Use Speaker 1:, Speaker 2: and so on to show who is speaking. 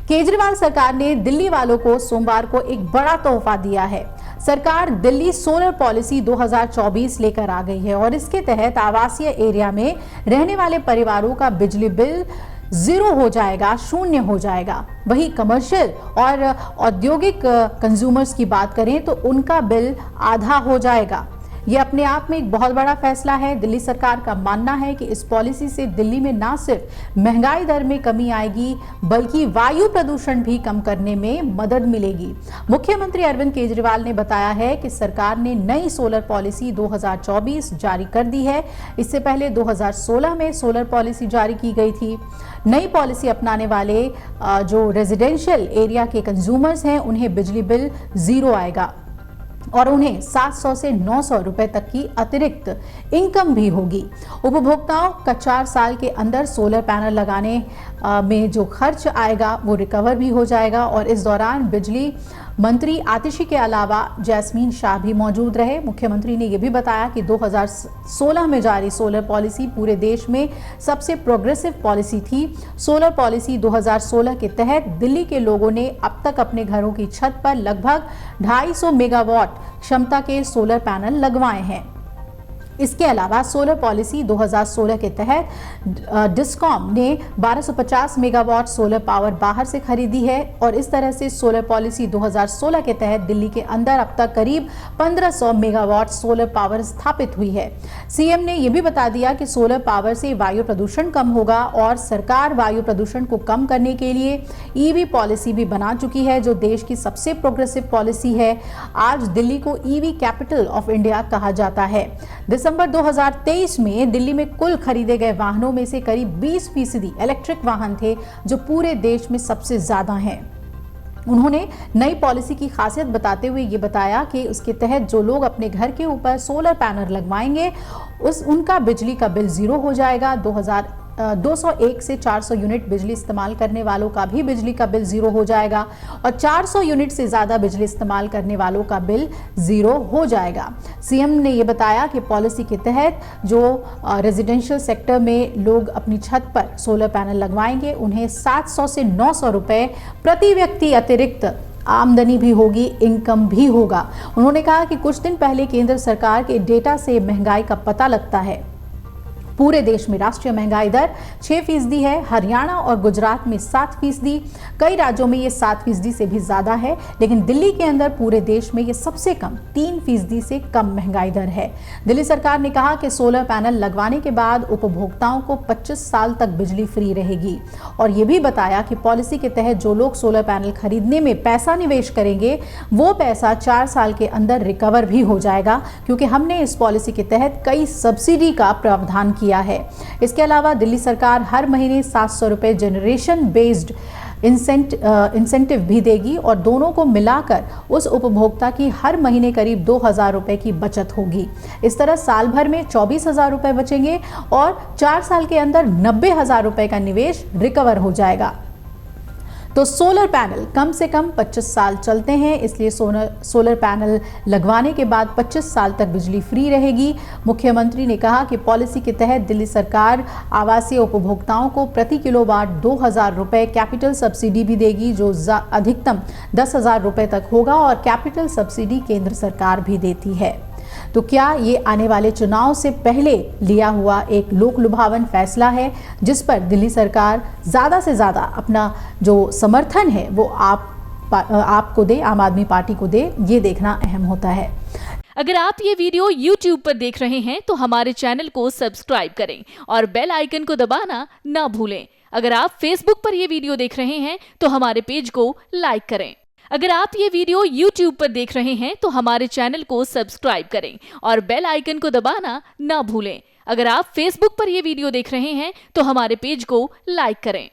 Speaker 1: केजरीवाल सरकार ने दिल्ली वालों को सोमवार को एक बड़ा तोहफा दिया है। सरकार दिल्ली सोलर पॉलिसी 2024 लेकर आ गई है और इसके तहत आवासीय एरिया में रहने वाले परिवारों का बिजली बिल जीरो हो जाएगा, शून्य हो जाएगा। वही कमर्शियल और औद्योगिक कंज्यूमर्स की बात करें तो उनका बिल आधा हो जाएगा। ये अपने आप में एक बहुत बड़ा फैसला है। दिल्ली सरकार का मानना है कि इस पॉलिसी से दिल्ली में न सिर्फ महंगाई दर में कमी आएगी बल्कि वायु प्रदूषण भी कम करने में मदद मिलेगी। मुख्यमंत्री अरविंद केजरीवाल ने बताया है कि सरकार ने नई सोलर पॉलिसी 2024 जारी कर दी है। इससे पहले 2016 में सोलर पॉलिसी जारी की गई थी। नई पॉलिसी अपनाने वाले जो रेजिडेंशियल एरिया के कंज्यूमर्स हैं उन्हें बिजली बिल जीरो आएगा और उन्हें 700 से 900 रुपए तक की अतिरिक्त इनकम भी होगी। उपभोक्ताओं का 4 साल के अंदर सोलर पैनल लगाने में जो खर्च आएगा वो रिकवर भी हो जाएगा। और इस दौरान बिजली मंत्री आतिशी के अलावा जैस्मीन शाह भी मौजूद रहे। मुख्यमंत्री ने यह भी बताया कि 2016 में जारी सोलर पॉलिसी पूरे देश में सबसे प्रोग्रेसिव पॉलिसी थी। सोलर पॉलिसी 2016 के तहत दिल्ली के लोगों ने अब तक अपने घरों की छत पर लगभग 250 मेगावाट क्षमता के सोलर पैनल लगवाए हैं। इसके अलावा सोलर पॉलिसी 2016 के तहत डिस्कॉम ने 1250 मेगावाट सोलर पावर बाहर से खरीदी है और इस तरह से सोलर पॉलिसी 2016 के तहत दिल्ली के अंदर अब तक करीब 1500 मेगावाट सोलर पावर स्थापित हुई है। सीएम ने यह भी बता दिया कि सोलर पावर से वायु प्रदूषण कम होगा और सरकार वायु प्रदूषण को कम करने के लिए ईवी पॉलिसी भी बना चुकी है जो देश की सबसे प्रोग्रेसिव पॉलिसी है। आज दिल्ली को ईवी कैपिटल ऑफ इंडिया कहा जाता है। दिसंबर 2023 में दिल्ली में कुल खरीदे गए वाहनों में से करीब 20% इलेक्ट्रिक वाहन थे जो पूरे देश में सबसे ज्यादा हैं। उन्होंने नई पॉलिसी की खासियत बताते हुए ये बताया कि उसके तहत जो लोग अपने घर के ऊपर सोलर पैनल लगवाएंगे उनका बिजली का बिल जीरो हो जाएगा। 201 से 400 यूनिट बिजली इस्तेमाल करने वालों का भी बिजली का बिल जीरो हो जाएगा और 400 यूनिट से ज़्यादा बिजली इस्तेमाल करने वालों का बिल जीरो हो जाएगा। सीएम ने यह बताया कि पॉलिसी के तहत जो रेजिडेंशियल सेक्टर में लोग अपनी छत पर सोलर पैनल लगवाएंगे उन्हें 700 से 900 रुपए प्रति व्यक्ति अतिरिक्त आमदनी भी होगी, इनकम भी होगा। उन्होंने कहा कि कुछ दिन पहले केंद्र सरकार के डेटा से महंगाई का पता लगता है। पूरे देश में राष्ट्रीय महंगाई दर 6% है। हरियाणा और गुजरात में 7%, कई राज्यों में ये 7% से भी ज्यादा है, लेकिन दिल्ली के अंदर पूरे देश में ये सबसे कम 3% से कम महंगाई दर है। दिल्ली सरकार ने कहा कि सोलर पैनल लगवाने के बाद उपभोक्ताओं को 25 साल तक बिजली फ्री रहेगी और ये भी बताया कि पॉलिसी के तहत जो लोग सोलर पैनल खरीदने में पैसा निवेश करेंगे वो पैसा 4 साल के अंदर रिकवर भी हो जाएगा क्योंकि हमने इस पॉलिसी के तहत कई सब्सिडी का प्रावधान किया है। इसके अलावा दिल्ली सरकार हर महीने 700 रुपए जनरेशन बेस्ड इंसेंटिव भी देगी और दोनों को मिलाकर उस उपभोक्ता की हर महीने करीब 2000 रुपए की बचत होगी। इस तरह साल भर में 24,000 रुपए बचेंगे और 4 साल के अंदर 90,000 रुपए का निवेश रिकवर हो जाएगा। तो सोलर पैनल कम से कम 25 साल चलते हैं, इसलिए सोलर पैनल लगवाने के बाद 25 साल तक बिजली फ्री रहेगी। मुख्यमंत्री ने कहा कि पॉलिसी के तहत दिल्ली सरकार आवासीय उपभोक्ताओं को प्रति किलोवाट 2000 रुपए कैपिटल सब्सिडी भी देगी जो अधिकतम 10,000 रुपए तक होगा और कैपिटल सब्सिडी केंद्र सरकार भी देती है। तो क्या ये आने वाले चुनाव से पहले लिया हुआ एक लोक लुभावन फैसला है जिस पर दिल्ली सरकार ज़्यादा से ज़्यादा अपना जो समर्थन है वो आपको दे, आम आदमी पार्टी को दे, ये देखना अहम होता है।
Speaker 2: अगर आप ये वीडियो YouTube पर देख रहे हैं तो हमारे चैनल को सब्सक्राइब करें और बेल आइकन को दबाना ना भूलें। अगर आप Facebook पर ये वीडियो देख रहे हैं तो हमारे पेज को लाइक करें। अगर आप ये वीडियो YouTube पर देख रहे हैं तो हमारे चैनल को सब्सक्राइब करें और बेल आइकन को दबाना ना भूलें। अगर आप Facebook पर ये वीडियो देख रहे हैं तो हमारे पेज को लाइक करें।